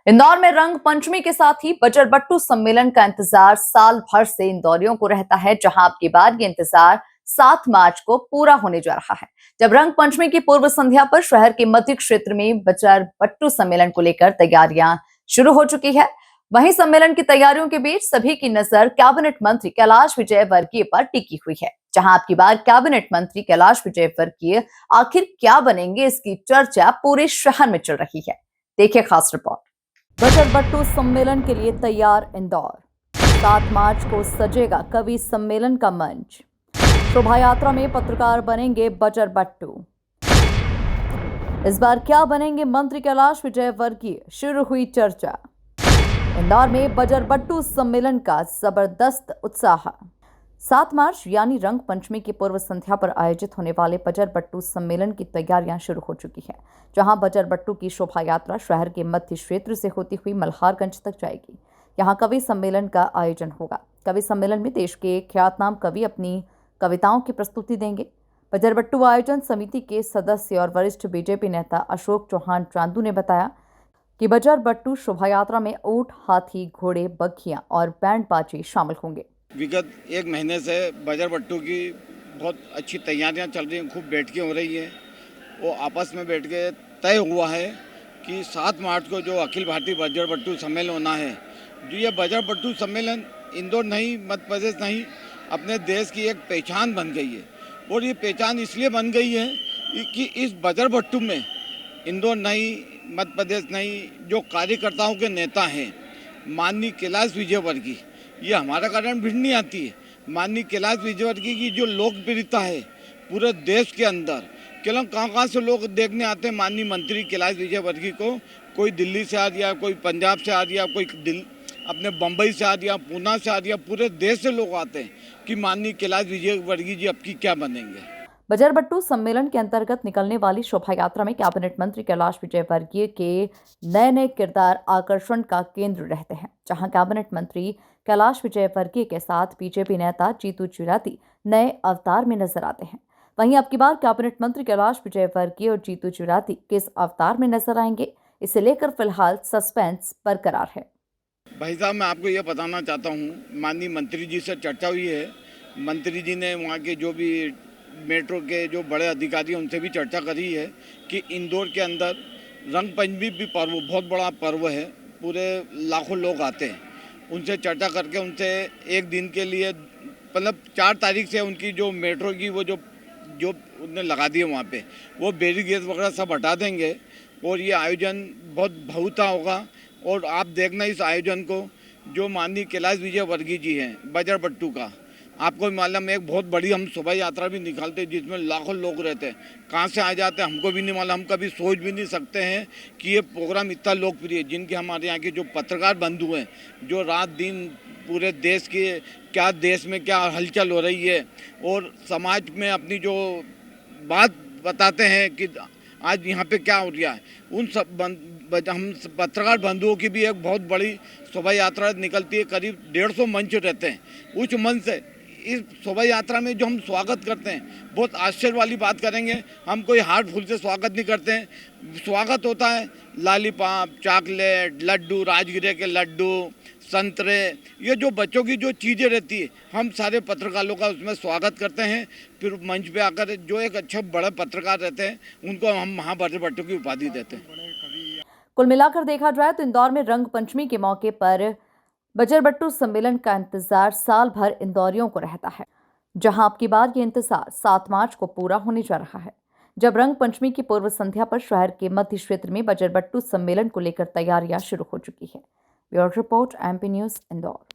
इंदौर में रंग पंचमी के साथ ही बजरबट्टू सम्मेलन का इंतजार साल भर से इंदौरियों को रहता है, जहां अब की बार ये इंतजार 7 मार्च को पूरा होने जा रहा है, जब रंग पंचमी की पूर्व संध्या पर शहर के मध्य क्षेत्र में बजरबट्टू सम्मेलन को लेकर तैयारियां शुरू हो चुकी है। वहीं सम्मेलन की तैयारियों के बीच सभी की नजर कैबिनेट मंत्री कैलाश विजयवर्गीय पर टिकी हुई है, जहां अब की बार कैबिनेट मंत्री कैलाश विजयवर्गीय आखिर क्या बनेंगे, इसकी चर्चा पूरे शहर में चल रही है। देखिए खास रिपोर्ट। बजरबट्टू सम्मेलन के लिए तैयार इंदौर। 7 मार्च को सजेगा कवि सम्मेलन का मंच। शोभा यात्रा में पत्रकार बनेंगे बजरबट्टू। इस बार क्या बनेंगे मंत्री कैलाश विजयवर्गीय, शुरू हुई चर्चा। इंदौर में बजरबट्टू सम्मेलन का जबरदस्त उत्साह। 7 मार्च यानी रंग पंचमी की पूर्व संध्या पर आयोजित होने वाले बजरबट्टू सम्मेलन की तैयारियां शुरू हो चुकी हैं, जहां बजरबट्टू की शोभा यात्रा शहर के मध्य क्षेत्र से होती हुई मल्हारगंज तक जाएगी। यहां कवि सम्मेलन का आयोजन होगा। कवि सम्मेलन में देश के ख्यातनाम कवि अपनी कविताओं की प्रस्तुति देंगे। बजरबट्टू आयोजन समिति के सदस्य और वरिष्ठ बीजेपी नेता अशोक चौहान चांदू ने बताया कि बजरबट्टू शोभा यात्रा में ऊंट, हाथी, घोड़े, बग्घियां और बैंड बाजे शामिल होंगे। विगत एक महीने से बजरबट्टू की बहुत अच्छी तैयारियां चल रही हैं, खूब बैठकें हो रही हैं। वो आपस में बैठ के तय हुआ है कि 7 मार्च को जो अखिल भारतीय बजरबट्टू सम्मेलन होना है, जो ये बजरबट्टू सम्मेलन इंदौर नहीं, मध्य प्रदेश नहीं, अपने देश की एक पहचान बन गई है। और ये पहचान इसलिए बन गई है कि इस बजरबट्टू में इंदौर नहीं, मध्य प्रदेश नहीं, जो कार्यकर्ताओं के नेता हैं, माननीय कैलाश विजयवर्गीय, ये हमारा कारण भिड़ नहीं आती है। माननीय कैलाश विजयवर्गीय की जो लोकप्रियता है पूरे देश के अंदर, केवल कहाँ से लोग देखने आते हैं माननीय मंत्री कैलाश विजयवर्गीय को। कोई दिल्ली से आ गया, कोई पंजाब से आ गया, कोई अपने बम्बई से आ गया, पूना से आ गया, पूरे देश से लोग आते हैं कि माननीय कैलाश विजयवर्गीय जी अब की क्या बनेंगे। बजरबट्टू सम्मेलन के अंतर्गत निकलने वाली शोभा यात्रा में कैबिनेट मंत्री कैलाश विजयवर्गीय के नए नए किरदार आकर्षण का केंद्र रहते हैं, जहां कैबिनेट मंत्री कैलाश विजयवर्गीय के साथ बीजेपी नेता जीतू चिराती नए अवतार में नजर आते हैं। वहीं अब की बार कैबिनेट मंत्री कैलाश विजयवर्गीय और जीतू चिराती किस अवतार में नजर आएंगे, इसे लेकर फिलहाल सस्पेंस बरकरार है। भाई साहब, मैं आपको यह बताना चाहता हूँ, माननीय मंत्री जी से चर्चा हुई है। मंत्री जी ने वहाँ के जो भी मेट्रो के जो बड़े अधिकारी हैं उनसे भी चर्चा करी है कि इंदौर के अंदर रंग पंचमी भी पर्व, बहुत बड़ा पर्व है, पूरे लाखों लोग आते हैं। उनसे चर्चा करके उनसे एक दिन के लिए, मतलब 4 तारीख से उनकी जो मेट्रो की वो जो उन्होंने लगा दिए वहाँ पे, वो बैरिकेड वगैरह सब हटा देंगे और ये आयोजन बहुत भव्यता होगा। और आप देखना इस आयोजन को, जो माननीय कैलाश विजयवर्गीय जी हैं बजरबट्टू का, आपको मालूम है एक बहुत बड़ी हम शोभा यात्रा भी निकालते हैं जिसमें लाखों लोग रहते हैं। कहाँ से आ जाते हैं हमको भी नहीं मालूम, हम कभी सोच भी नहीं सकते हैं कि ये प्रोग्राम इतना लोकप्रिय है। जिनके हमारे यहाँ के जो पत्रकार बंधु हैं, जो रात दिन पूरे देश के क्या, देश में क्या हलचल हो रही है और समाज में अपनी जो बात बताते हैं कि आज यहाँ पे क्या हो रहा है, उन सब हम पत्रकार बंधुओं की भी एक बहुत बड़ी शोभा यात्रा निकलती है। करीब 150 मंच रहते हैं। उस मंच से इस शोभा यात्रा में जो हम स्वागत करते हैं, बहुत आश्चर्य वाली बात करेंगे, हम कोई हार्ट फुल से स्वागत नहीं करते हैं। स्वागत होता है लॉलीपॉप, चॉकलेट, लड्डू, राजगिरे के लड्डू, संतरे, ये जो बच्चों की जो चीज़ें रहती है, हम सारे पत्रकारों का उसमें स्वागत करते हैं। फिर मंच पे आकर जो एक अच्छे बड़े पत्रकार रहते हैं उनको हम बजरबट्टू की उपाधि देते हैं। कुल मिलाकर देखा जाए तो इंदौर में रंग पंचमी के मौके पर बजरबट्टू सम्मेलन का इंतजार साल भर इंदौरियों को रहता है, जहां अब की बार ये इंतजार 7 मार्च को पूरा होने जा रहा है, जब रंग पंचमी की पूर्व संध्या पर शहर के मध्य क्षेत्र में बजरबट्टू सम्मेलन को लेकर तैयारियां शुरू हो चुकी है। Bureau report, MP news, Indore.